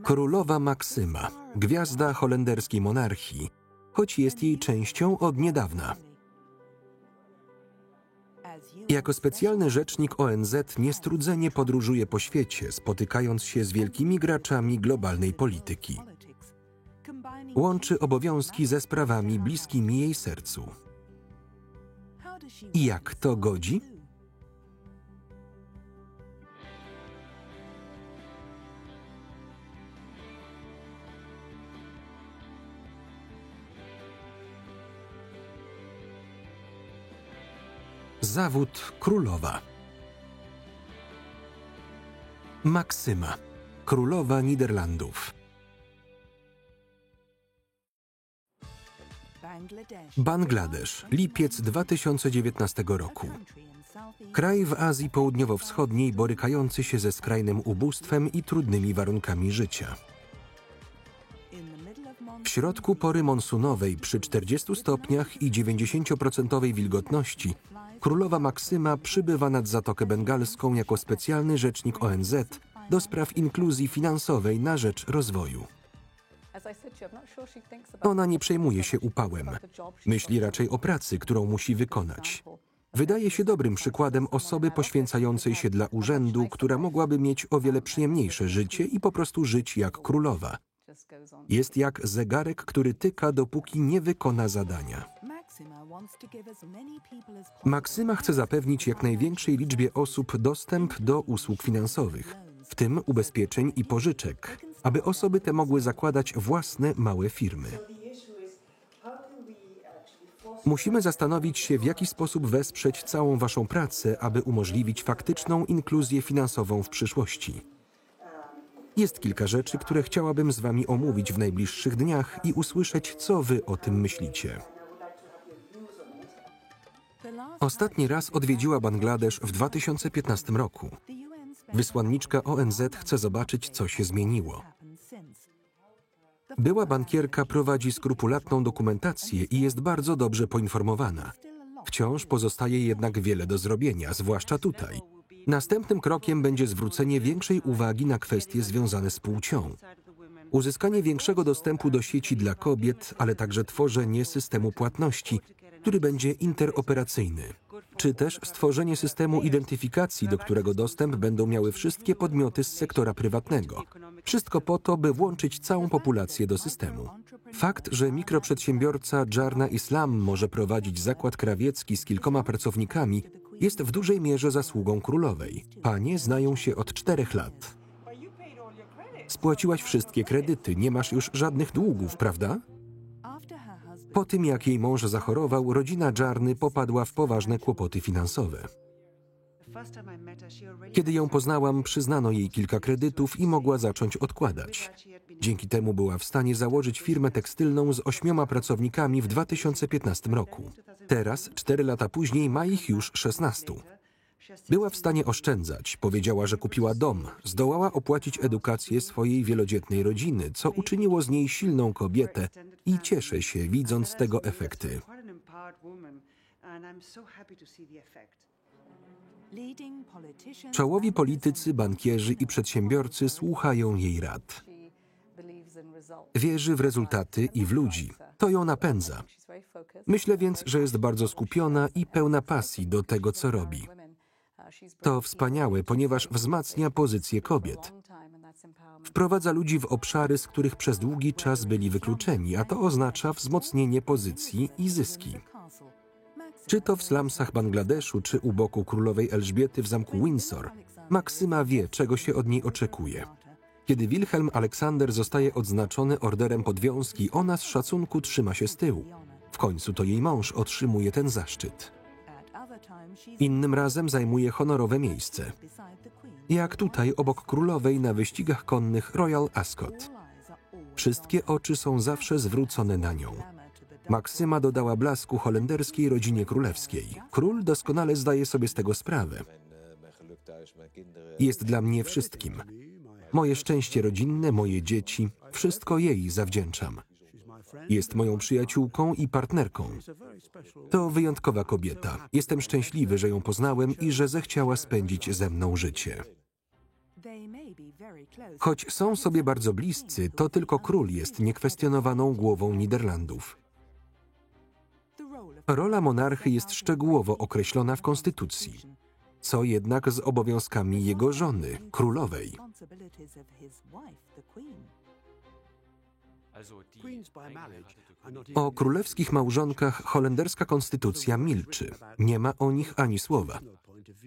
Królowa Maksyma, gwiazda holenderskiej monarchii, choć jest jej częścią od niedawna. Jako specjalny rzecznik ONZ niestrudzenie podróżuje po świecie, spotykając się z wielkimi graczami globalnej polityki. Łączy obowiązki ze sprawami bliskimi jej sercu. I jak to godzi? Zawód królowa. Maksyma, królowa Niderlandów. Bangladesz, lipiec 2019 roku. Kraj w Azji Południowo-Wschodniej borykający się ze skrajnym ubóstwem i trudnymi warunkami życia. W środku pory monsunowej przy 40 stopniach i 90% wilgotności królowa Maksyma przybywa nad Zatokę Bengalską jako specjalny rzecznik ONZ do spraw inkluzji finansowej na rzecz rozwoju. Ona nie przejmuje się upałem. Myśli raczej o pracy, którą musi wykonać. Wydaje się dobrym przykładem osoby poświęcającej się dla urzędu, która mogłaby mieć o wiele przyjemniejsze życie i po prostu żyć jak królowa. Jest jak zegarek, który tyka, dopóki nie wykona zadania. Maksyma chce zapewnić jak największej liczbie osób dostęp do usług finansowych, w tym ubezpieczeń i pożyczek, aby osoby te mogły zakładać własne małe firmy. Musimy zastanowić się, w jaki sposób wesprzeć całą waszą pracę, aby umożliwić faktyczną inkluzję finansową w przyszłości. Jest kilka rzeczy, które chciałabym z wami omówić w najbliższych dniach i usłyszeć, co wy o tym myślicie. Ostatni raz odwiedziła Bangladesz w 2015 roku. Wysłanniczka ONZ chce zobaczyć, co się zmieniło. Była bankierka prowadzi skrupulatną dokumentację i jest bardzo dobrze poinformowana. Wciąż pozostaje jednak wiele do zrobienia, zwłaszcza tutaj. Następnym krokiem będzie zwrócenie większej uwagi na kwestie związane z płcią. Uzyskanie większego dostępu do sieci dla kobiet, ale także tworzenie systemu płatności, który będzie interoperacyjny. Czy też stworzenie systemu identyfikacji, do którego dostęp będą miały wszystkie podmioty z sektora prywatnego. Wszystko po to, by włączyć całą populację do systemu. Fakt, że mikroprzedsiębiorca Jarna Islam może prowadzić zakład krawiecki z kilkoma pracownikami, jest w dużej mierze zasługą królowej. Panie znają się od 4 lat. Spłaciłaś wszystkie kredyty, nie masz już żadnych długów, prawda? Po tym, jak jej mąż zachorował, rodzina Jarny popadła w poważne kłopoty finansowe. Kiedy ją poznałam, przyznano jej kilka kredytów i mogła zacząć odkładać. Dzięki temu była w stanie założyć firmę tekstylną z 8 pracownikami w 2015 roku. Teraz, 4 lata później, ma ich już 16. Była w stanie oszczędzać, powiedziała, że kupiła dom, zdołała opłacić edukację swojej wielodzietnej rodziny, co uczyniło z niej silną kobietę i cieszę się, widząc tego efekty. Czołowi politycy, bankierzy i przedsiębiorcy słuchają jej rad. Wierzy w rezultaty i w ludzi. To ją napędza. Myślę więc, że jest bardzo skupiona i pełna pasji do tego, co robi. To wspaniałe, ponieważ wzmacnia pozycję kobiet. Wprowadza ludzi w obszary, z których przez długi czas byli wykluczeni, a to oznacza wzmocnienie pozycji i zyski. Czy to w slumsach Bangladeszu, czy u boku królowej Elżbiety w zamku Windsor, Maksyma wie, czego się od niej oczekuje. Kiedy Wilhelm Aleksander zostaje odznaczony orderem podwiązki, ona z szacunku trzyma się z tyłu. W końcu to jej mąż otrzymuje ten zaszczyt. Innym razem zajmuje honorowe miejsce. Jak tutaj obok królowej na wyścigach konnych Royal Ascot. Wszystkie oczy są zawsze zwrócone na nią. Maksyma dodała blasku holenderskiej rodzinie królewskiej. Król doskonale zdaje sobie z tego sprawę. Jest dla mnie wszystkim. Moje szczęście rodzinne, moje dzieci, wszystko jej zawdzięczam. Jest moją przyjaciółką i partnerką. To wyjątkowa kobieta. Jestem szczęśliwy, że ją poznałem i że zechciała spędzić ze mną życie. Choć są sobie bardzo bliscy, to tylko król jest niekwestionowaną głową Niderlandów. Rola monarchy jest szczegółowo określona w konstytucji. Co jednak z obowiązkami jego żony, królowej? O królewskich małżonkach holenderska konstytucja milczy. Nie ma o nich ani słowa.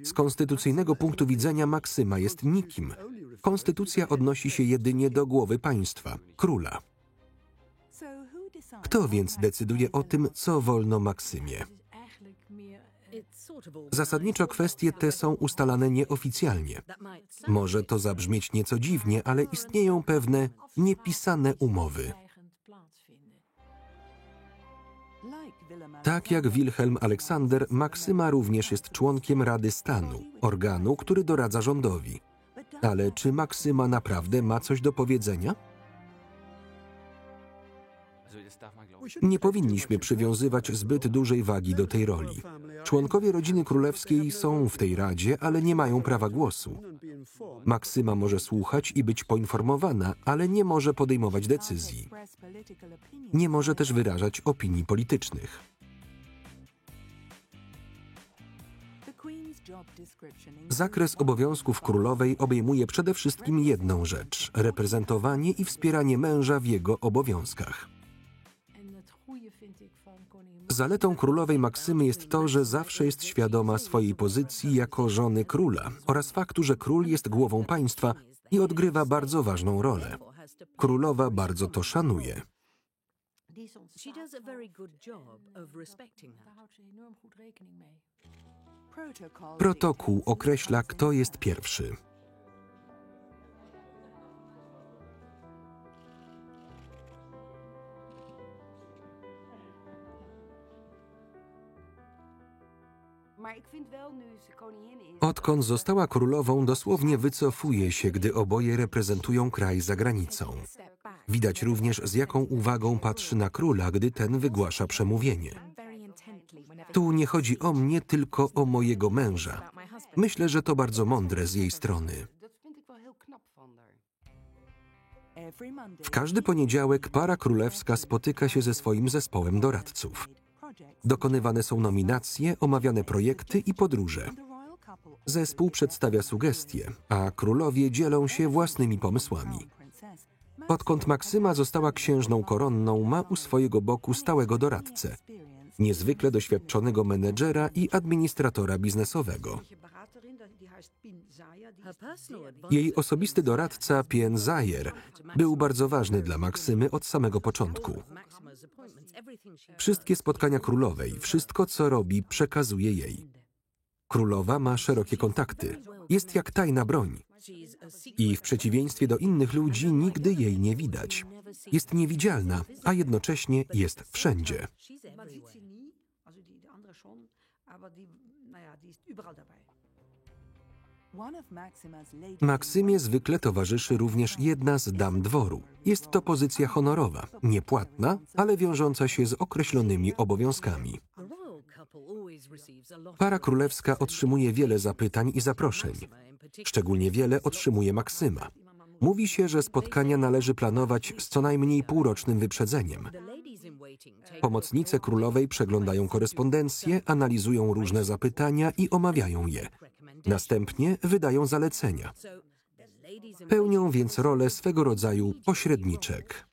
Z konstytucyjnego punktu widzenia Maksyma jest nikim. Konstytucja odnosi się jedynie do głowy państwa, króla. Kto więc decyduje o tym, co wolno Maksymie? Zasadniczo kwestie te są ustalane nieoficjalnie. Może to zabrzmieć nieco dziwnie, ale istnieją pewne niepisane umowy. Tak jak Wilhelm Aleksander, Maksyma również jest członkiem Rady Stanu, organu, który doradza rządowi. Ale czy Maksyma naprawdę ma coś do powiedzenia? Nie powinniśmy przywiązywać zbyt dużej wagi do tej roli. Członkowie rodziny królewskiej są w tej radzie, ale nie mają prawa głosu. Maksyma może słuchać i być poinformowana, ale nie może podejmować decyzji. Nie może też wyrażać opinii politycznych. Zakres obowiązków królowej obejmuje przede wszystkim jedną rzecz – reprezentowanie i wspieranie męża w jego obowiązkach. Zaletą królowej Maksymy jest to, że zawsze jest świadoma swojej pozycji jako żony króla oraz faktu, że król jest głową państwa i odgrywa bardzo ważną rolę. Królowa bardzo to szanuje. Protokół określa, kto jest pierwszy. Odkąd została królową, dosłownie wycofuje się, gdy oboje reprezentują kraj za granicą. Widać również, z jaką uwagą patrzy na króla, gdy ten wygłasza przemówienie. Tu nie chodzi o mnie, tylko o mojego męża. Myślę, że to bardzo mądre z jej strony. W każdy poniedziałek para królewska spotyka się ze swoim zespołem doradców. Dokonywane są nominacje, omawiane projekty i podróże. Zespół przedstawia sugestie, a królowie dzielą się własnymi pomysłami. Odkąd Maksyma została księżną koronną, ma u swojego boku stałego doradcę, niezwykle doświadczonego menedżera i administratora biznesowego. Jej osobisty doradca, Pien Zajer, był bardzo ważny dla Maksymy od samego początku. Wszystkie spotkania królowej, wszystko co robi, przekazuje jej. Królowa ma szerokie kontakty. Jest jak tajna broń. I w przeciwieństwie do innych ludzi nigdy jej nie widać. Jest niewidzialna, a jednocześnie jest wszędzie. Maksymie zwykle towarzyszy również jedna z dam dworu. Jest to pozycja honorowa, niepłatna, ale wiążąca się z określonymi obowiązkami. Para królewska otrzymuje wiele zapytań i zaproszeń. Szczególnie wiele otrzymuje Maksyma. Mówi się, że spotkania należy planować z co najmniej półrocznym wyprzedzeniem. Pomocnice królowej przeglądają korespondencję, analizują różne zapytania i omawiają je. Następnie wydają zalecenia. Pełnią więc rolę swego rodzaju pośredniczek.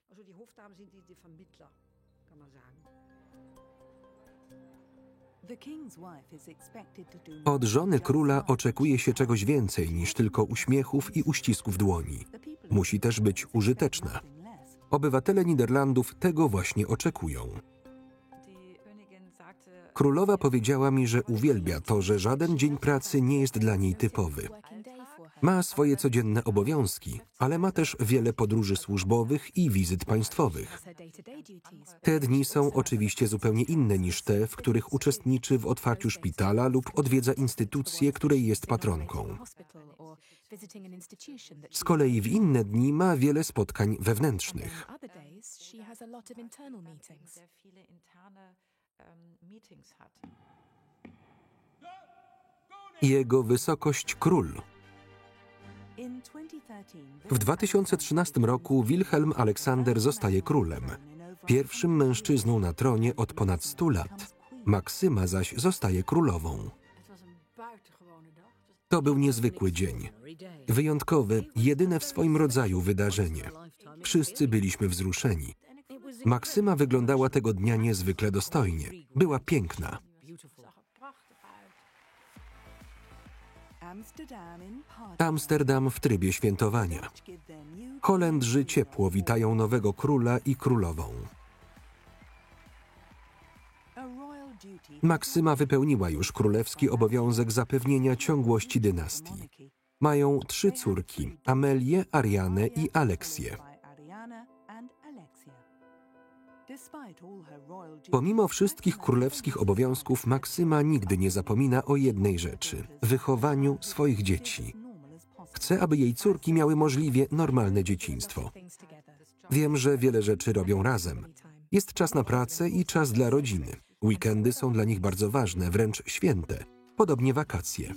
Od żony króla oczekuje się czegoś więcej niż tylko uśmiechów i uścisków dłoni. Musi też być użyteczna. Obywatele Niderlandów tego właśnie oczekują. Królowa powiedziała mi, że uwielbia to, że żaden dzień pracy nie jest dla niej typowy. Ma swoje codzienne obowiązki, ale ma też wiele podróży służbowych i wizyt państwowych. Te dni są oczywiście zupełnie inne niż te, w których uczestniczy w otwarciu szpitala lub odwiedza instytucję, której jest patronką. Z kolei w inne dni ma wiele spotkań wewnętrznych. Jego wysokość król. W 2013 roku Wilhelm Aleksander zostaje królem, pierwszym mężczyzną na tronie od ponad 100 lat. Maksyma zaś zostaje królową. To był niezwykły dzień. Wyjątkowe, jedyne w swoim rodzaju wydarzenie. Wszyscy byliśmy wzruszeni. Maksyma wyglądała tego dnia niezwykle dostojnie. Była piękna. Amsterdam w trybie świętowania. Holendrzy ciepło witają nowego króla i królową. Maksyma wypełniła już królewski obowiązek zapewnienia ciągłości dynastii. Mają 3 córki: Amelię, Arianę i Aleksję. Pomimo wszystkich królewskich obowiązków, Maksyma nigdy nie zapomina o jednej rzeczy – wychowaniu swoich dzieci. Chce, aby jej córki miały możliwie normalne dzieciństwo. Wiem, że wiele rzeczy robią razem. Jest czas na pracę i czas dla rodziny. Weekendy są dla nich bardzo ważne, wręcz święte. Podobnie wakacje.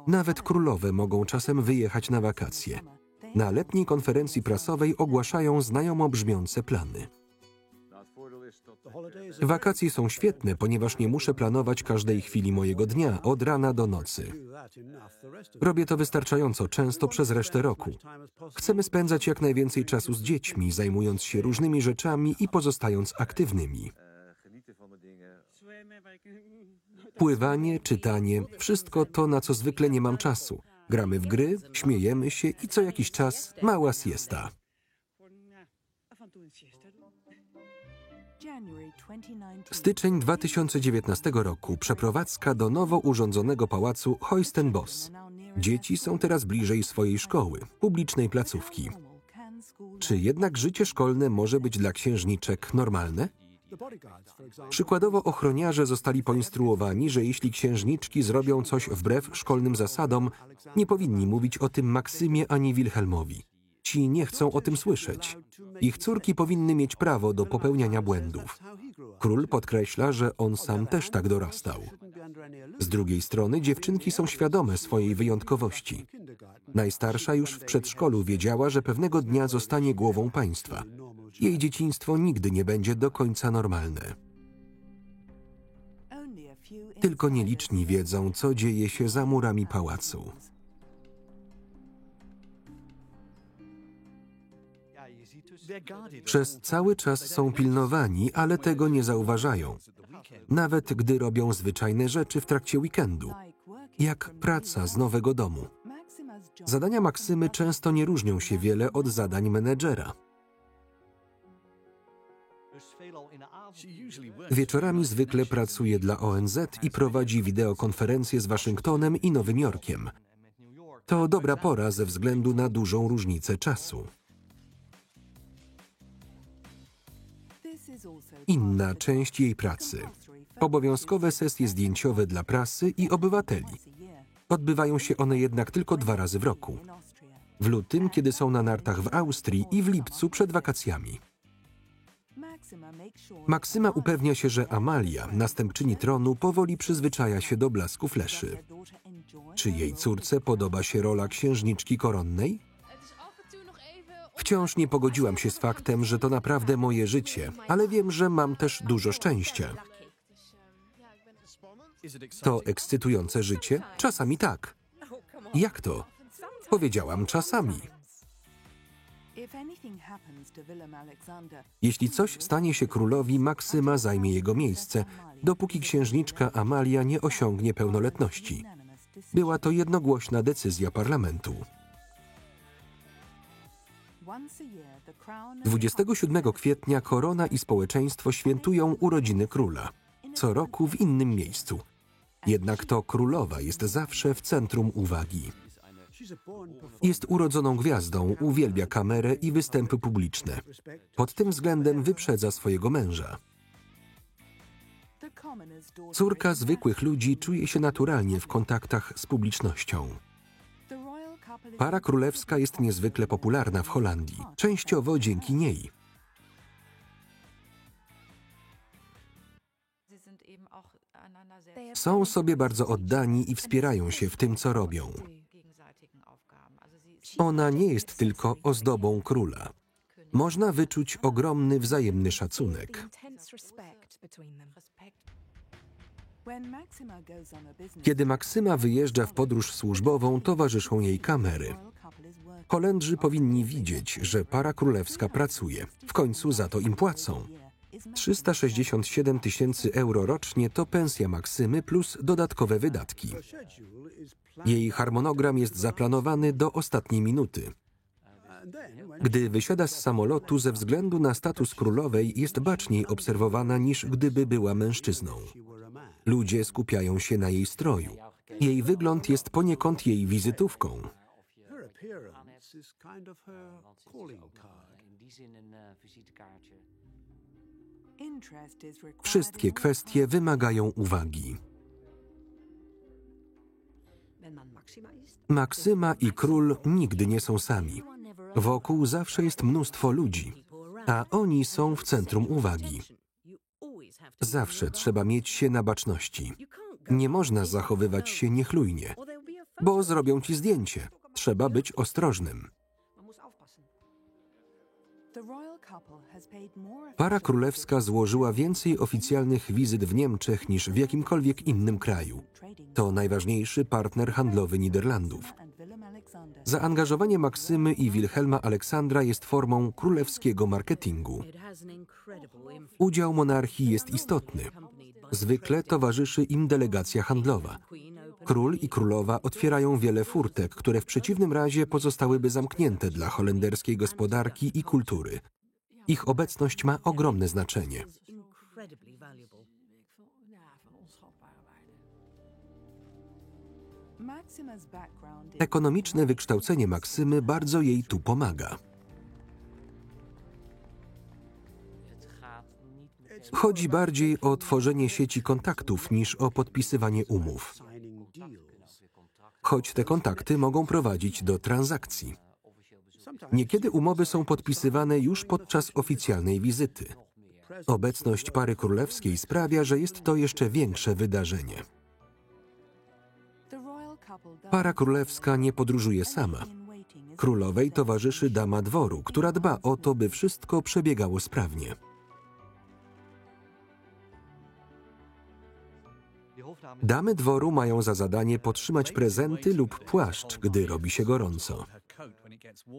Nawet królowe mogą czasem wyjechać na wakacje. Na letniej konferencji prasowej ogłaszają znajomo brzmiące plany. Wakacje są świetne, ponieważ nie muszę planować każdej chwili mojego dnia, od rana do nocy. Robię to wystarczająco często przez resztę roku. Chcemy spędzać jak najwięcej czasu z dziećmi, zajmując się różnymi rzeczami i pozostając aktywnymi. Pływanie, czytanie, wszystko to, na co zwykle nie mam czasu. Gramy w gry, śmiejemy się i co jakiś czas mała siesta. Styczeń 2019 roku. Przeprowadzka do nowo urządzonego pałacu Huis-ten-Bosch. Dzieci są teraz bliżej swojej szkoły, publicznej placówki. Czy jednak życie szkolne może być dla księżniczek normalne? Przykładowo ochroniarze zostali poinstruowani, że jeśli księżniczki zrobią coś wbrew szkolnym zasadom, nie powinni mówić o tym Maksymie ani Wilhelmowi. Ci nie chcą o tym słyszeć. Ich córki powinny mieć prawo do popełniania błędów. Król podkreśla, że on sam też tak dorastał. Z drugiej strony dziewczynki są świadome swojej wyjątkowości. Najstarsza już w przedszkolu wiedziała, że pewnego dnia zostanie głową państwa. Jej dzieciństwo nigdy nie będzie do końca normalne. Tylko nieliczni wiedzą, co dzieje się za murami pałacu. Przez cały czas są pilnowani, ale tego nie zauważają. Nawet gdy robią zwyczajne rzeczy w trakcie weekendu, jak praca z nowego domu. Zadania Maksymy często nie różnią się wiele od zadań menedżera. Wieczorami zwykle pracuje dla ONZ i prowadzi wideokonferencje z Waszyngtonem i Nowym Jorkiem. To dobra pora ze względu na dużą różnicę czasu. Inna część jej pracy. Obowiązkowe sesje zdjęciowe dla prasy i obywateli. Odbywają się one jednak tylko 2 razy w roku. W lutym, kiedy są na nartach w Austrii, i w lipcu przed wakacjami. Maksyma upewnia się, że Amalia, następczyni tronu, powoli przyzwyczaja się do blasku fleszy. Czy jej córce podoba się rola księżniczki koronnej? Wciąż nie pogodziłam się z faktem, że to naprawdę moje życie, ale wiem, że mam też dużo szczęścia. To ekscytujące życie? Czasami tak. Jak to? Powiedziałam czasami. Jeśli coś stanie się królowi, Maksyma zajmie jego miejsce, dopóki księżniczka Amalia nie osiągnie pełnoletności. Była to jednogłośna decyzja parlamentu. 27 kwietnia korona i społeczeństwo świętują urodziny króla. Co roku w innym miejscu. Jednak to królowa jest zawsze w centrum uwagi. Jest urodzoną gwiazdą, uwielbia kamerę i występy publiczne. Pod tym względem wyprzedza swojego męża. Córka zwykłych ludzi czuje się naturalnie w kontaktach z publicznością. Para królewska jest niezwykle popularna w Holandii, częściowo dzięki niej. Są sobie bardzo oddani i wspierają się w tym, co robią. Ona nie jest tylko ozdobą króla. Można wyczuć ogromny wzajemny szacunek. Kiedy Maksyma wyjeżdża w podróż służbową, towarzyszą jej kamery. Holendrzy powinni widzieć, że para królewska pracuje. W końcu za to im płacą. 367 000 euro rocznie to pensja Maksymy plus dodatkowe wydatki. Jej harmonogram jest zaplanowany do ostatniej minuty. Gdy wysiada z samolotu, ze względu na status królowej jest baczniej obserwowana niż gdyby była mężczyzną. Ludzie skupiają się na jej stroju. Jej wygląd jest poniekąd jej wizytówką. Wszystkie kwestie wymagają uwagi. Maksyma i król nigdy nie są sami. Wokół zawsze jest mnóstwo ludzi, a oni są w centrum uwagi. Zawsze trzeba mieć się na baczności. Nie można zachowywać się niechlujnie, bo zrobią ci zdjęcie. Trzeba być ostrożnym. Para królewska złożyła więcej oficjalnych wizyt w Niemczech niż w jakimkolwiek innym kraju. To najważniejszy partner handlowy Niderlandów. Zaangażowanie Maksymy i Wilhelma Aleksandra jest formą królewskiego marketingu. Udział monarchii jest istotny. Zwykle towarzyszy im delegacja handlowa. Król i królowa otwierają wiele furtek, które w przeciwnym razie pozostałyby zamknięte dla holenderskiej gospodarki i kultury. Ich obecność ma ogromne znaczenie. Ekonomiczne wykształcenie Maksymy bardzo jej tu pomaga. Chodzi bardziej o tworzenie sieci kontaktów niż o podpisywanie umów. Choć te kontakty mogą prowadzić do transakcji. Niekiedy umowy są podpisywane już podczas oficjalnej wizyty. Obecność pary królewskiej sprawia, że jest to jeszcze większe wydarzenie. Para królewska nie podróżuje sama. Królowej towarzyszy dama dworu, która dba o to, by wszystko przebiegało sprawnie. Damy dworu mają za zadanie podtrzymać prezenty lub płaszcz, gdy robi się gorąco.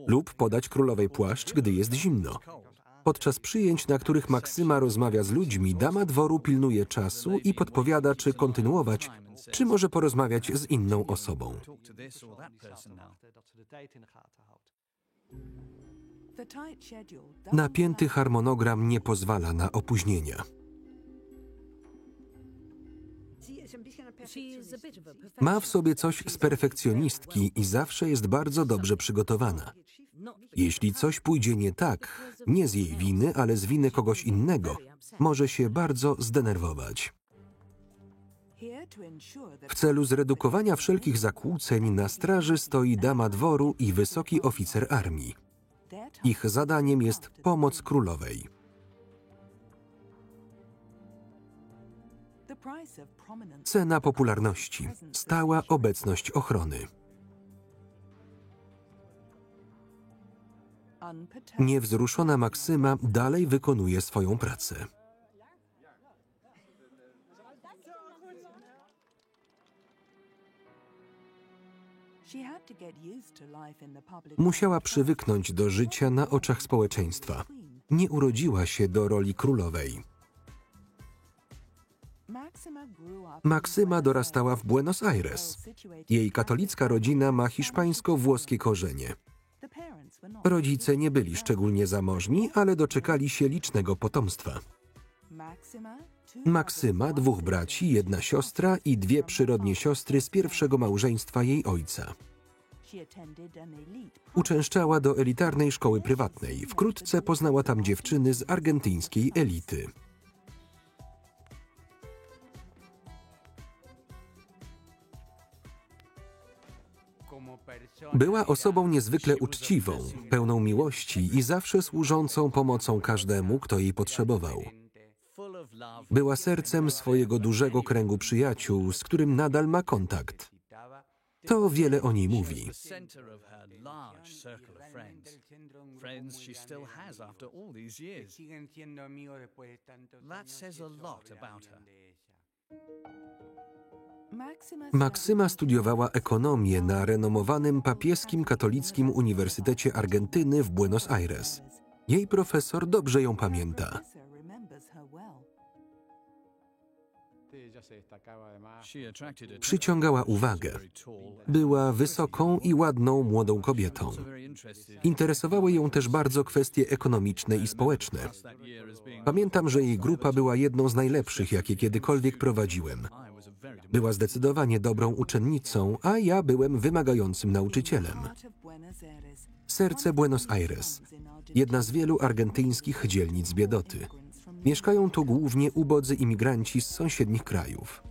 Lub podać królowej płaszcz, gdy jest zimno. Podczas przyjęć, na których Maksyma rozmawia z ludźmi, dama dworu pilnuje czasu i podpowiada, czy kontynuować, czy może porozmawiać z inną osobą. Napięty harmonogram nie pozwala na opóźnienia. Ma w sobie coś z perfekcjonistki i zawsze jest bardzo dobrze przygotowana. Jeśli coś pójdzie nie tak, nie z jej winy, ale z winy kogoś innego, może się bardzo zdenerwować. W celu zredukowania wszelkich zakłóceń na straży stoi dama dworu i wysoki oficer armii. Ich zadaniem jest pomoc królowej. Cena popularności, stała obecność ochrony. Niewzruszona Maksyma dalej wykonuje swoją pracę. Musiała przywyknąć do życia na oczach społeczeństwa. Nie urodziła się do roli królowej. Maksyma dorastała w Buenos Aires. Jej katolicka rodzina ma hiszpańsko-włoskie korzenie. Rodzice nie byli szczególnie zamożni, ale doczekali się licznego potomstwa. Maksyma, 2 braci, 1 siostra i 2 przyrodnie siostry z pierwszego małżeństwa jej ojca. Uczęszczała do elitarnej szkoły prywatnej. Wkrótce poznała tam dziewczyny z argentyńskiej elity. Była osobą niezwykle uczciwą, pełną miłości i zawsze służącą pomocą każdemu, kto jej potrzebował. Była sercem swojego dużego kręgu przyjaciół, z którym nadal ma kontakt. To wiele o niej mówi. Maksyma studiowała ekonomię na renomowanym papieskim katolickim Uniwersytecie Argentyny w Buenos Aires. Jej profesor dobrze ją pamięta. Przyciągała uwagę. Była wysoką i ładną młodą kobietą. Interesowały ją też bardzo kwestie ekonomiczne i społeczne. Pamiętam, że jej grupa była jedną z najlepszych, jakie kiedykolwiek prowadziłem. Była zdecydowanie dobrą uczennicą, a ja byłem wymagającym nauczycielem. Serce Buenos Aires. Jedna z wielu argentyńskich dzielnic biedoty. Mieszkają tu głównie ubodzy imigranci z sąsiednich krajów.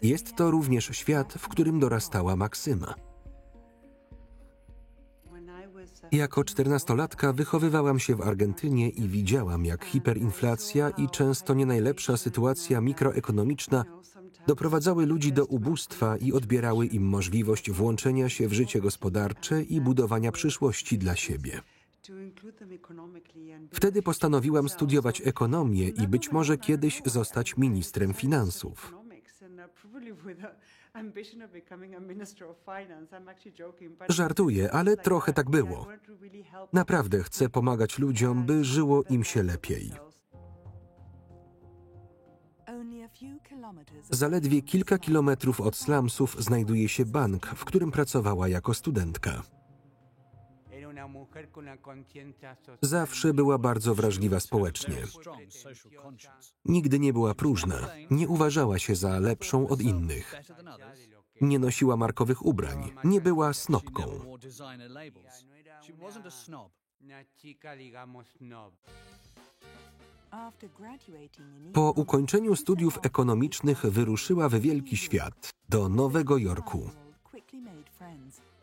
Jest to również świat, w którym dorastała Maksyma. Jako 14-latka wychowywałam się w Argentynie i widziałam, jak hiperinflacja i często nie najlepsza sytuacja mikroekonomiczna doprowadzały ludzi do ubóstwa i odbierały im możliwość włączenia się w życie gospodarcze i budowania przyszłości dla siebie. Wtedy postanowiłam studiować ekonomię i być może kiedyś zostać ministrem finansów. Żartuję, ale trochę tak było. Naprawdę chcę pomagać ludziom, by żyło im się lepiej. Zaledwie kilka kilometrów od slumsów znajduje się bank, w którym pracowała jako studentka. Zawsze była bardzo wrażliwa społecznie. Nigdy nie była próżna, nie uważała się za lepszą od innych. Nie nosiła markowych ubrań, nie była snobką. Po ukończeniu studiów ekonomicznych wyruszyła w wielki świat, do Nowego Jorku.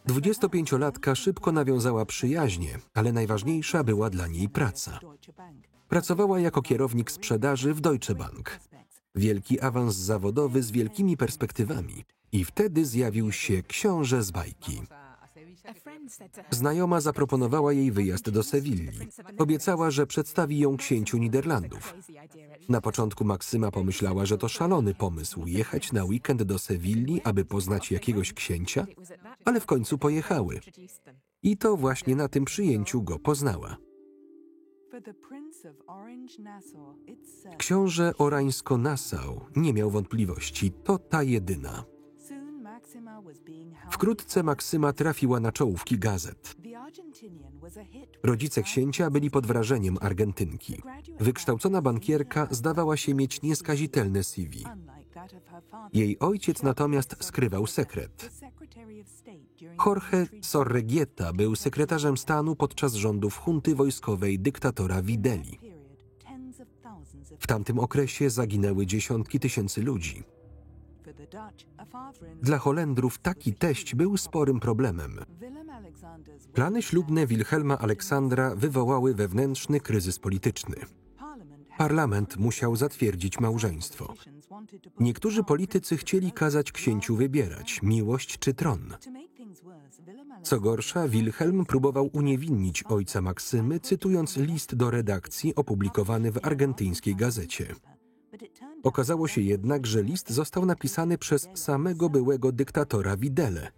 25-latka szybko nawiązała przyjaźnie, ale najważniejsza była dla niej praca. Pracowała jako kierownik sprzedaży w Deutsche Bank. Wielki awans zawodowy z wielkimi perspektywami. I wtedy zjawił się książę z bajki. Znajoma zaproponowała jej wyjazd do Sewilli. Obiecała, że przedstawi ją księciu Niderlandów. Na początku Maksyma pomyślała, że to szalony pomysł jechać na weekend do Sewilli, aby poznać jakiegoś księcia, ale w końcu pojechały. I to właśnie na tym przyjęciu go poznała. Książę Orańsko-Nassau nie miał wątpliwości, to ta jedyna. Wkrótce Maksyma trafiła na czołówki gazet. Rodzice księcia byli pod wrażeniem Argentynki. Wykształcona bankierka zdawała się mieć nieskazitelne CV. Jej ojciec natomiast skrywał sekret. Jorge Sorreguieta był sekretarzem stanu podczas rządów junty wojskowej dyktatora Videli. W tamtym okresie zaginęły dziesiątki tysięcy ludzi. Dla Holendrów taki teść był sporym problemem. Plany ślubne Wilhelma Aleksandra wywołały wewnętrzny kryzys polityczny. Parlament musiał zatwierdzić małżeństwo. Niektórzy politycy chcieli kazać księciu wybierać miłość czy tron. Co gorsza, Wilhelm próbował uniewinnić ojca Maksymy, cytując list do redakcji opublikowany w argentyńskiej gazecie. Okazało się jednak, że list został napisany przez samego byłego dyktatora Videle.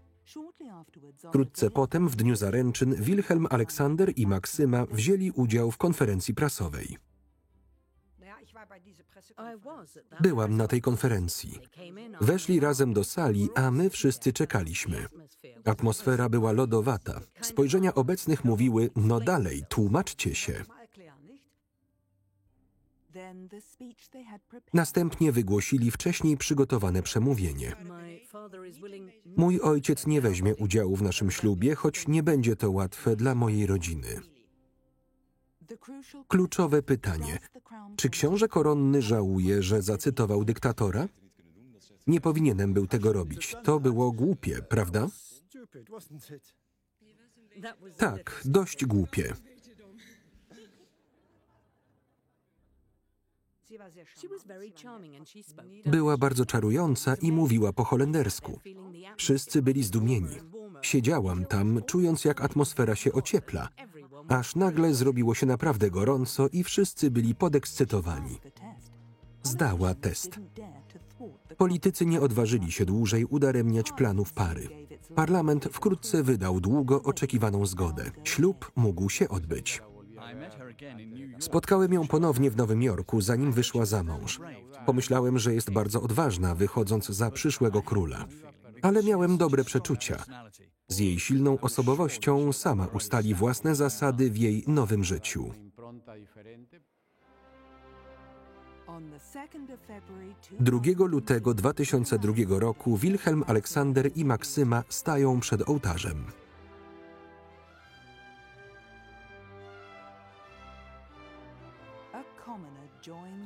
Wkrótce potem, w dniu zaręczyn, Wilhelm Aleksander i Maksyma wzięli udział w konferencji prasowej. Byłam na tej konferencji. Weszli razem do sali, a my wszyscy czekaliśmy. Atmosfera była lodowata. Spojrzenia obecnych mówiły, no dalej, tłumaczcie się. Następnie wygłosili wcześniej przygotowane przemówienie. Mój ojciec nie weźmie udziału w naszym ślubie, choć nie będzie to łatwe dla mojej rodziny. Kluczowe pytanie. Czy książę koronny żałuje, że zacytował dyktatora? Nie powinienem był tego robić. To było głupie, prawda? Tak, dość głupie. Była bardzo czarująca i mówiła po holendersku. Wszyscy byli zdumieni. Siedziałam tam, czując, jak atmosfera się ociepla, aż nagle zrobiło się naprawdę gorąco i wszyscy byli podekscytowani. Zdała test. Politycy nie odważyli się dłużej udaremniać planów pary. Parlament wkrótce wydał długo oczekiwaną zgodę. Ślub mógł się odbyć. Spotkałem ją ponownie w Nowym Jorku, zanim wyszła za mąż. Pomyślałem, że jest bardzo odważna, wychodząc za przyszłego króla. Ale miałem dobre przeczucia. Z jej silną osobowością sama ustali własne zasady w jej nowym życiu. 2 lutego 2002 roku Wilhelm Aleksander i Maksyma stają przed ołtarzem.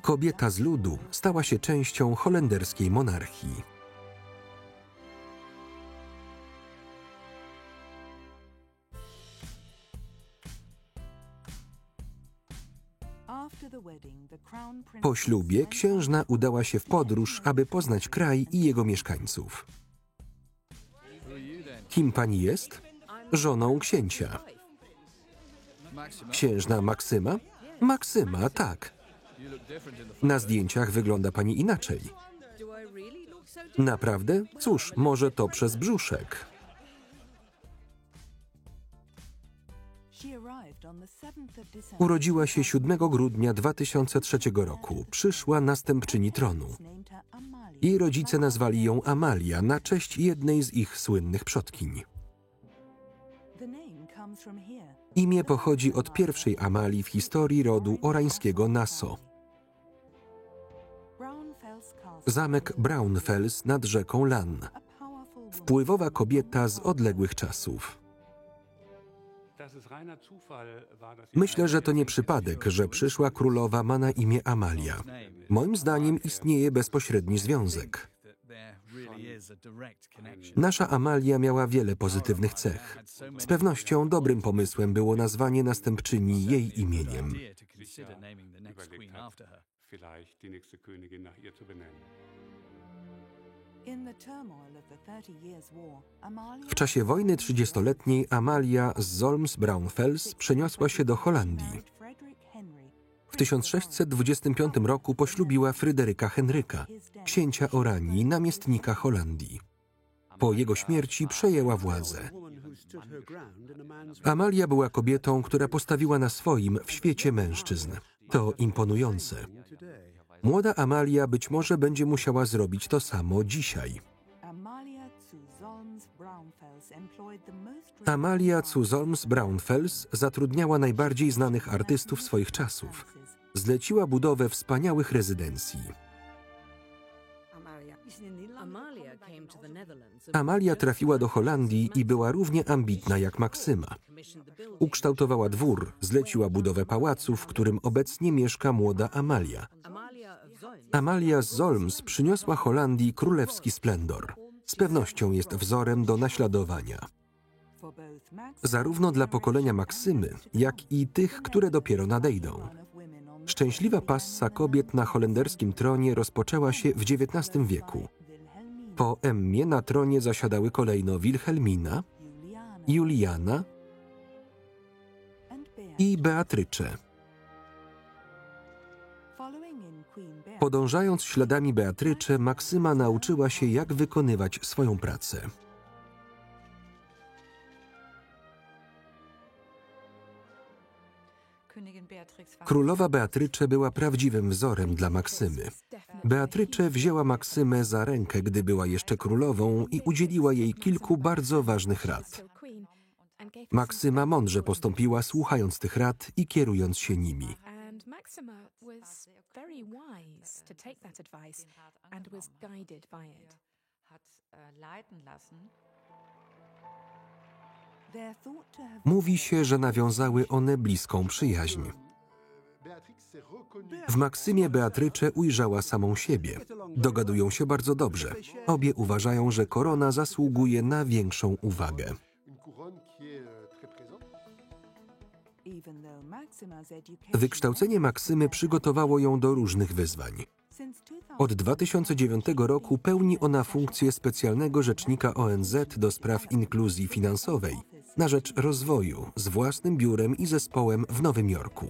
Kobieta z ludu stała się częścią holenderskiej monarchii. Po ślubie księżna udała się w podróż, aby poznać kraj i jego mieszkańców. Kim pani jest? Żoną księcia. Księżna Maksyma? Maksyma, tak. Na zdjęciach wygląda pani inaczej. Naprawdę? Cóż, może to przez brzuszek. Urodziła się 7 grudnia 2003 roku. Przyszła następczyni tronu. Jej rodzice nazwali ją Amalia na cześć jednej z ich słynnych przodkiń. Imię pochodzi od pierwszej Amalii w historii rodu orańskiego Nassau. Zamek Braunfels nad rzeką Lahn. Wpływowa kobieta z odległych czasów. Myślę, że to nie przypadek, że przyszła królowa ma na imię Amalia. Moim zdaniem istnieje bezpośredni związek. Nasza Amalia miała wiele pozytywnych cech. Z pewnością dobrym pomysłem było nazwanie następczyni jej imieniem. W czasie wojny 30-letniej Amalia z Solms-Braunfels przeniosła się do Holandii. W 1625 roku poślubiła Fryderyka Henryka, księcia Oranii, namiestnika Holandii. Po jego śmierci przejęła władzę. Amalia była kobietą, która postawiła na swoim w świecie mężczyzn. To imponujące. Młoda Amalia być może będzie musiała zrobić to samo dzisiaj. Amalia zu Solms-Braunfels zatrudniała najbardziej znanych artystów swoich czasów. Zleciła budowę wspaniałych rezydencji. Amalia trafiła do Holandii i była równie ambitna jak Maksyma. Ukształtowała dwór, zleciła budowę pałacu, w którym obecnie mieszka młoda Amalia. Amalia z Solms przyniosła Holandii królewski splendor. Z pewnością jest wzorem do naśladowania. Zarówno dla pokolenia Maksymy, jak i tych, które dopiero nadejdą. Szczęśliwa passa kobiet na holenderskim tronie rozpoczęła się w XIX wieku. Po Emmie na tronie zasiadały kolejno Wilhelmina, Juliana i Beatrycze. Podążając śladami Beatrycze, Maksyma nauczyła się, jak wykonywać swoją pracę. Królowa Beatrycze była prawdziwym wzorem dla Maksymy. Beatrycze wzięła Maksymę za rękę, gdy była jeszcze królową i udzieliła jej kilku bardzo ważnych rad. Maksyma mądrze postąpiła, słuchając tych rad i kierując się nimi. Mówi się, że nawiązały one bliską przyjaźń. W Maksymie Beatrycze ujrzała samą siebie. Dogadują się bardzo dobrze. Obie uważają, że korona zasługuje na większą uwagę. Wykształcenie Maksymy przygotowało ją do różnych wyzwań. Od 2009 roku pełni ona funkcję specjalnego rzecznika ONZ do spraw inkluzji finansowej na rzecz rozwoju z własnym biurem i zespołem w Nowym Jorku.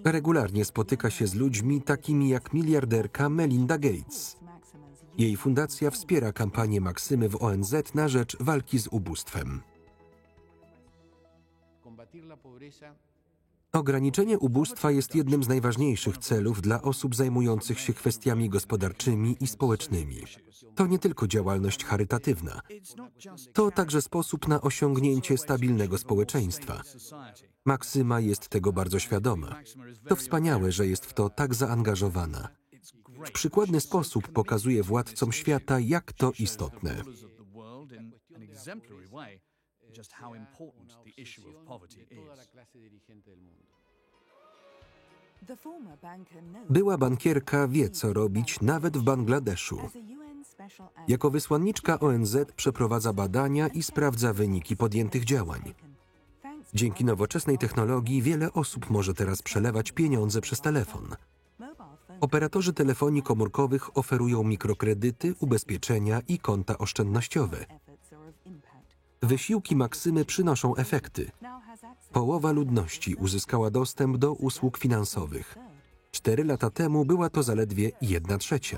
Regularnie spotyka się z ludźmi takimi jak miliarderka Melinda Gates. Jej fundacja wspiera kampanię Maksymy w ONZ na rzecz walki z ubóstwem. Ograniczenie ubóstwa jest jednym z najważniejszych celów dla osób zajmujących się kwestiami gospodarczymi i społecznymi. To nie tylko działalność charytatywna. To także sposób na osiągnięcie stabilnego społeczeństwa. Maksyma jest tego bardzo świadoma. To wspaniałe, że jest w to tak zaangażowana. W przykładny sposób pokazuje władcom świata, jak to istotne. Była bankierka wie, co robić nawet w Bangladeszu. Jako wysłanniczka ONZ przeprowadza badania i sprawdza wyniki podjętych działań. Dzięki nowoczesnej technologii wiele osób może teraz przelewać pieniądze przez telefon. Operatorzy telefonii komórkowych oferują mikrokredyty, ubezpieczenia i konta oszczędnościowe. Wysiłki Maksymy przynoszą efekty. Połowa ludności uzyskała dostęp do usług finansowych. 4 lata temu była to zaledwie 1/3.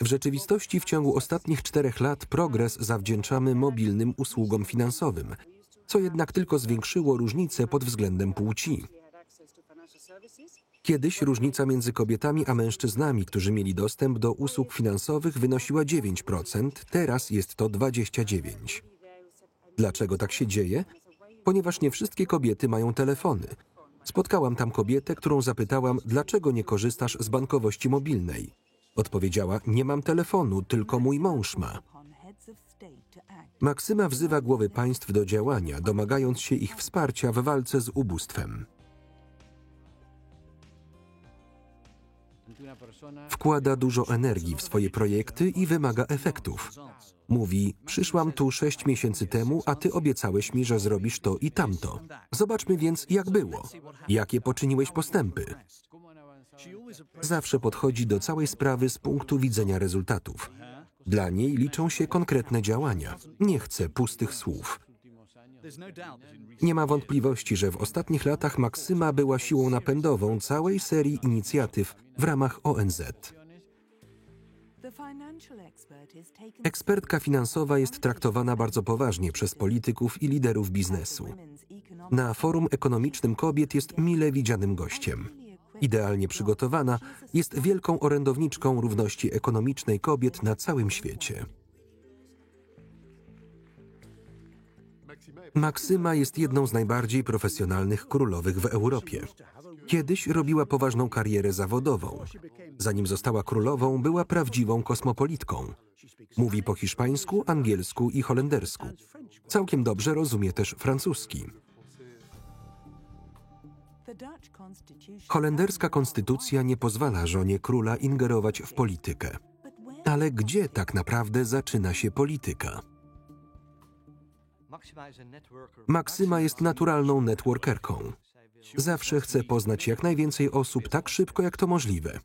W rzeczywistości w ciągu ostatnich 4 lat progres zawdzięczamy mobilnym usługom finansowym, co jednak tylko zwiększyło różnice pod względem płci. Kiedyś różnica między kobietami a mężczyznami, którzy mieli dostęp do usług finansowych, wynosiła 9%, teraz jest to 29%. Dlaczego tak się dzieje? Ponieważ nie wszystkie kobiety mają telefony. Spotkałam tam kobietę, którą zapytałam, dlaczego nie korzystasz z bankowości mobilnej. Odpowiedziała, nie mam telefonu, tylko mój mąż ma. Maksyma wzywa głowy państw do działania, domagając się ich wsparcia w walce z ubóstwem. Wkłada dużo energii w swoje projekty i wymaga efektów. Mówi, przyszłam tu 6 miesięcy temu, a ty obiecałeś mi, że zrobisz to i tamto. Zobaczmy więc, jak było. Jakie poczyniłeś postępy? Zawsze podchodzi do całej sprawy z punktu widzenia rezultatów. Dla niej liczą się konkretne działania. Nie chce pustych słów. Nie ma wątpliwości, że w ostatnich latach Maksyma była siłą napędową całej serii inicjatyw w ramach ONZ. Ekspertka finansowa jest traktowana bardzo poważnie przez polityków i liderów biznesu. Na Forum Ekonomicznym Kobiet jest mile widzianym gościem. Idealnie przygotowana, jest wielką orędowniczką równości ekonomicznej kobiet na całym świecie. Maksyma jest jedną z najbardziej profesjonalnych królowych w Europie. Kiedyś robiła poważną karierę zawodową. Zanim została królową, była prawdziwą kosmopolitką. Mówi po hiszpańsku, angielsku i holendersku. Całkiem dobrze rozumie też francuski. Holenderska konstytucja nie pozwala żonie króla ingerować w politykę. Ale gdzie tak naprawdę zaczyna się polityka? Maksyma jest naturalną networkerką. Zawsze chce poznać jak najwięcej osób tak szybko, jak to możliwe.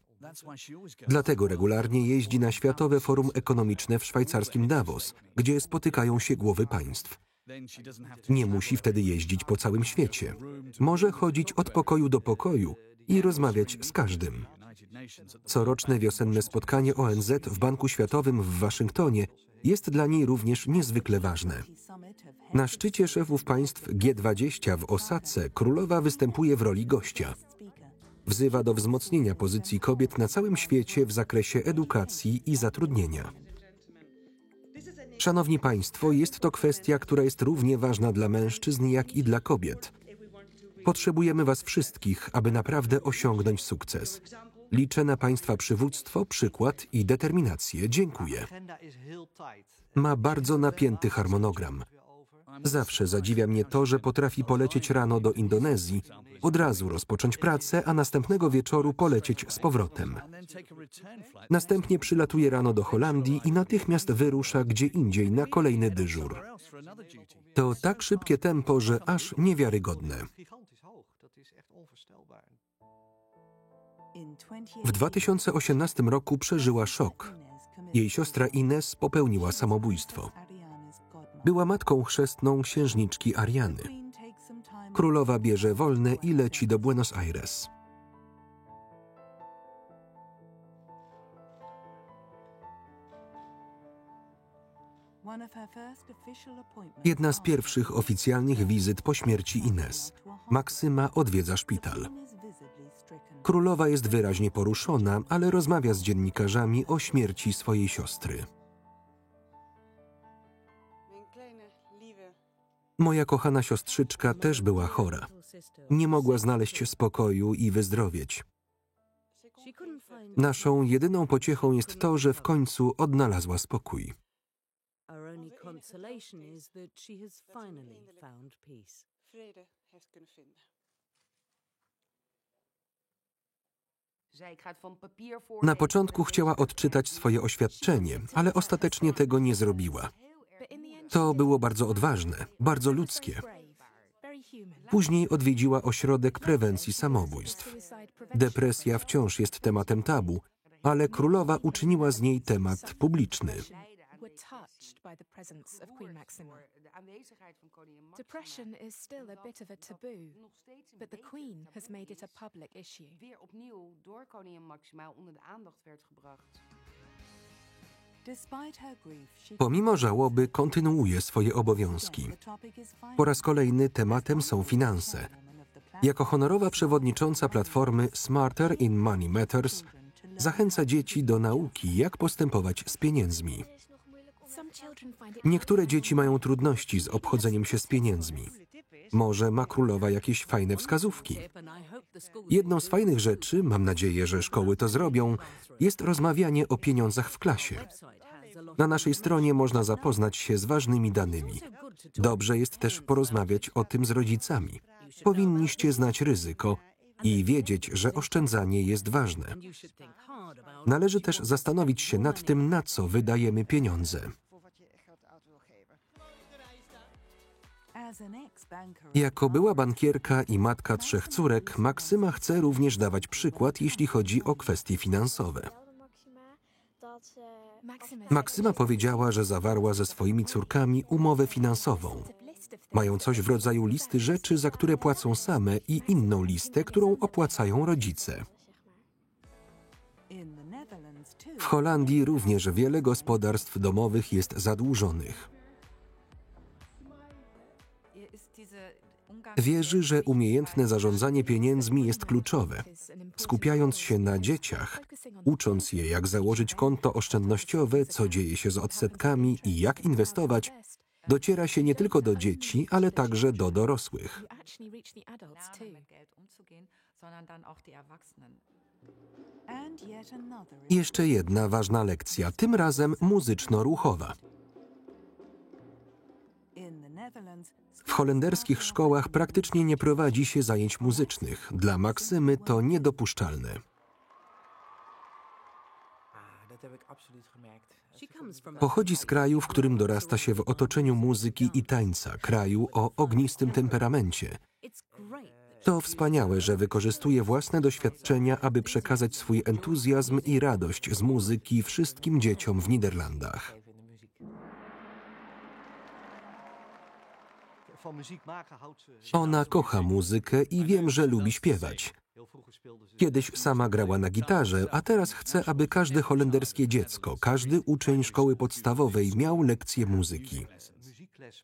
Dlatego regularnie jeździ na Światowe Forum Ekonomiczne w szwajcarskim Davos, gdzie spotykają się głowy państw. Nie musi wtedy jeździć po całym świecie. Może chodzić od pokoju do pokoju i rozmawiać z każdym. Coroczne wiosenne spotkanie ONZ w Banku Światowym w Waszyngtonie jest dla niej również niezwykle ważne. Na szczycie szefów państw G20 w Osace królowa występuje w roli gościa. Wzywa do wzmocnienia pozycji kobiet na całym świecie w zakresie edukacji i zatrudnienia. Szanowni Państwo, jest to kwestia, która jest równie ważna dla mężczyzn, jak i dla kobiet. Potrzebujemy Was wszystkich, aby naprawdę osiągnąć sukces. Liczę na Państwa przywództwo, przykład i determinację. Dziękuję. Ma bardzo napięty harmonogram. Zawsze zadziwia mnie to, że potrafi polecieć rano do Indonezji, od razu rozpocząć pracę, a następnego wieczoru polecieć z powrotem. Następnie przylatuje rano do Holandii i natychmiast wyrusza gdzie indziej na kolejny dyżur. To tak szybkie tempo, że aż niewiarygodne. W 2018 roku przeżyła szok. Jej siostra Ines popełniła samobójstwo. Była matką chrzestną księżniczki Ariany. Królowa bierze wolne i leci do Buenos Aires. Jedna z pierwszych oficjalnych wizyt po śmierci Ines. Maksyma odwiedza szpital. Królowa jest wyraźnie poruszona, ale rozmawia z dziennikarzami o śmierci swojej siostry. Moja kochana siostrzyczka też była chora. Nie mogła znaleźć spokoju i wyzdrowieć. Naszą jedyną pociechą jest to, że w końcu odnalazła spokój. Na początku chciała odczytać swoje oświadczenie, ale ostatecznie tego nie zrobiła. To było bardzo odważne, bardzo ludzkie. Później odwiedziła ośrodek prewencji samobójstw. Depresja wciąż jest tematem tabu, ale królowa uczyniła z niej temat publiczny. Depression is still a bit of a taboo, but the Queen has made it a public issue. Pomimo żałoby kontynuuje swoje obowiązki. Po raz kolejny tematem są finanse. Jako honorowa przewodnicząca platformy Smarter in Money Matters zachęca dzieci do nauki, jak postępować z pieniędzmi. Niektóre dzieci mają trudności z obchodzeniem się z pieniędzmi. Może ma królowa jakieś fajne wskazówki. Jedną z fajnych rzeczy, mam nadzieję, że szkoły to zrobią, jest rozmawianie o pieniądzach w klasie. Na naszej stronie można zapoznać się z ważnymi danymi. Dobrze jest też porozmawiać o tym z rodzicami. Powinniście znać ryzyko i wiedzieć, że oszczędzanie jest ważne. Należy też zastanowić się nad tym, na co wydajemy pieniądze. Jako była bankierka i matka 3 córek, Maksyma chce również dawać przykład, jeśli chodzi o kwestie finansowe. Maksyma powiedziała, że zawarła ze swoimi córkami umowę finansową. Mają coś w rodzaju listy rzeczy, za które płacą same i inną listę, którą opłacają rodzice. W Holandii również wiele gospodarstw domowych jest zadłużonych. Wierzy, że umiejętne zarządzanie pieniędzmi jest kluczowe. Skupiając się na dzieciach, ucząc je, jak założyć konto oszczędnościowe, co dzieje się z odsetkami i jak inwestować, dociera się nie tylko do dzieci, ale także do dorosłych. Jeszcze jedna ważna lekcja, tym razem muzyczno-ruchowa. W holenderskich szkołach praktycznie nie prowadzi się zajęć muzycznych. Dla Maksymy to niedopuszczalne. Pochodzi z kraju, w którym dorasta się w otoczeniu muzyki i tańca, kraju o ognistym temperamencie. To wspaniałe, że wykorzystuje własne doświadczenia, aby przekazać swój entuzjazm i radość z muzyki wszystkim dzieciom w Niderlandach. Ona kocha muzykę i wiem, że lubi śpiewać. Kiedyś sama grała na gitarze, a teraz chce, aby każde holenderskie dziecko, każdy uczeń szkoły podstawowej miał lekcję muzyki,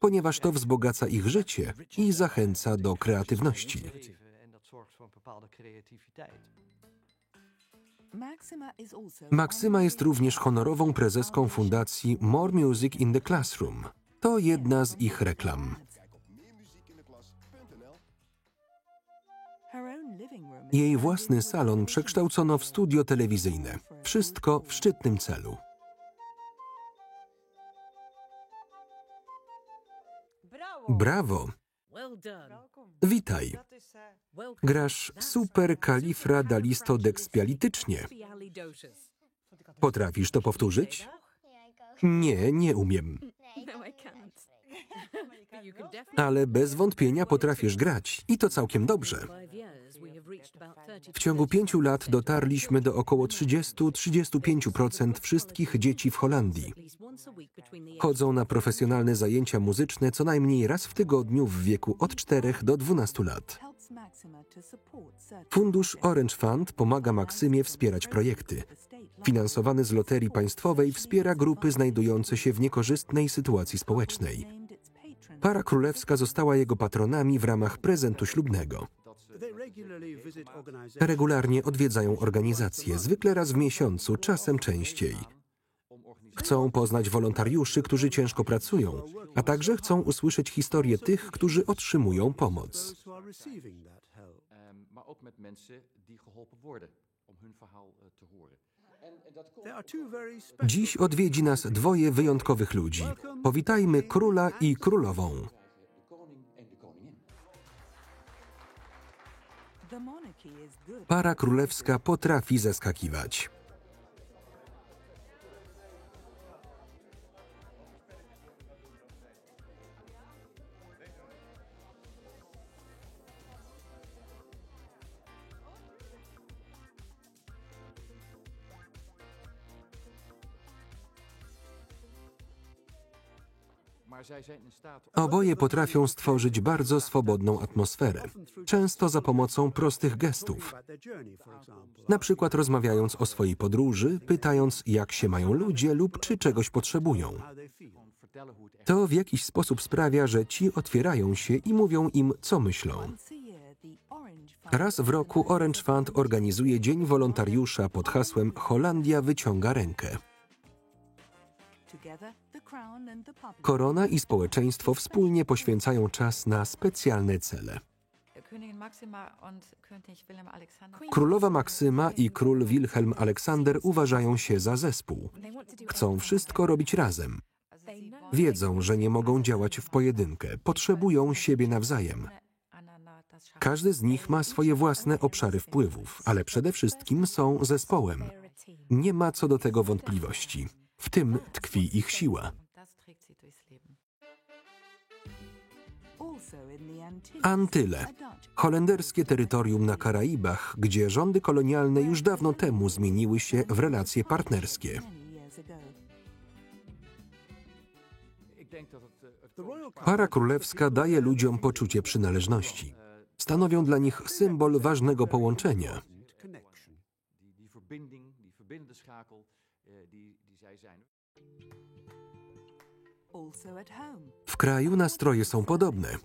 ponieważ to wzbogaca ich życie i zachęca do kreatywności. Maksyma jest również honorową prezeską fundacji More Music in the Classroom. To jedna z ich reklam. Jej własny salon przekształcono w studio telewizyjne. Wszystko w szczytnym celu. Brawo! Witaj. Grasz superkalifradalistodekspialitycznie. Potrafisz to powtórzyć? Nie, nie umiem. No, I can't. Ale bez wątpienia potrafisz grać i to całkiem dobrze. W ciągu 5 lat dotarliśmy do około 30–35% wszystkich dzieci w Holandii. Chodzą na profesjonalne zajęcia muzyczne co najmniej raz w tygodniu w wieku od 4 do 12 lat. Fundusz Orange Fund pomaga Maksymie wspierać projekty. Finansowany z loterii państwowej wspiera grupy znajdujące się w niekorzystnej sytuacji społecznej. Para królewska została jego patronami w ramach prezentu ślubnego. Regularnie odwiedzają organizacje, zwykle raz w miesiącu, czasem częściej. Chcą poznać wolontariuszy, którzy ciężko pracują, a także chcą usłyszeć historię tych, którzy otrzymują pomoc. Dziś odwiedzi nas 2 wyjątkowych ludzi. Powitajmy króla i królową. Para królewska potrafi zaskakiwać. Oboje potrafią stworzyć bardzo swobodną atmosferę, często za pomocą prostych gestów. Na przykład rozmawiając o swojej podróży, pytając, jak się mają ludzie lub czy czegoś potrzebują. To w jakiś sposób sprawia, że ci otwierają się i mówią im, co myślą. Raz w roku Orange Fund organizuje Dzień Wolontariusza pod hasłem Holandia wyciąga rękę. Korona i społeczeństwo wspólnie poświęcają czas na specjalne cele. Królowa Maksyma i król Wilhelm Aleksander uważają się za zespół. Chcą wszystko robić razem. Wiedzą, że nie mogą działać w pojedynkę, potrzebują siebie nawzajem. Każdy z nich ma swoje własne obszary wpływów, ale przede wszystkim są zespołem. Nie ma co do tego wątpliwości. W tym tkwi ich siła. Antyle. Holenderskie terytorium na Karaibach, gdzie rządy kolonialne już dawno temu zmieniły się w relacje partnerskie. Para królewska daje ludziom poczucie przynależności. Stanowią dla nich symbol ważnego połączenia. W kraju nastroje są podobne.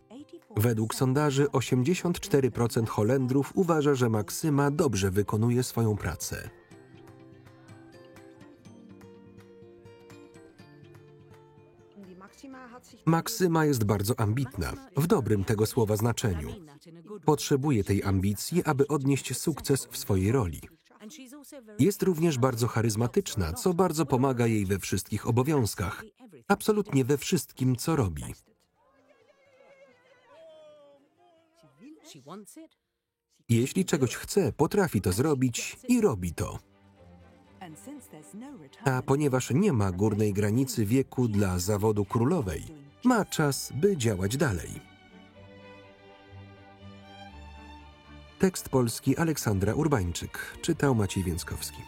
Według sondaży 84% Holendrów uważa, że Maksyma dobrze wykonuje swoją pracę. Maksyma jest bardzo ambitna, w dobrym tego słowa znaczeniu. Potrzebuje tej ambicji, aby odnieść sukces w swojej roli. Jest również bardzo charyzmatyczna, co bardzo pomaga jej we wszystkich obowiązkach. Absolutnie we wszystkim, co robi. Jeśli czegoś chce, potrafi to zrobić i robi to. A ponieważ nie ma górnej granicy wieku dla zawodu królowej, ma czas, by działać dalej. Tekst polski Aleksandra Urbańczyk. Czytał Maciej Więckowski.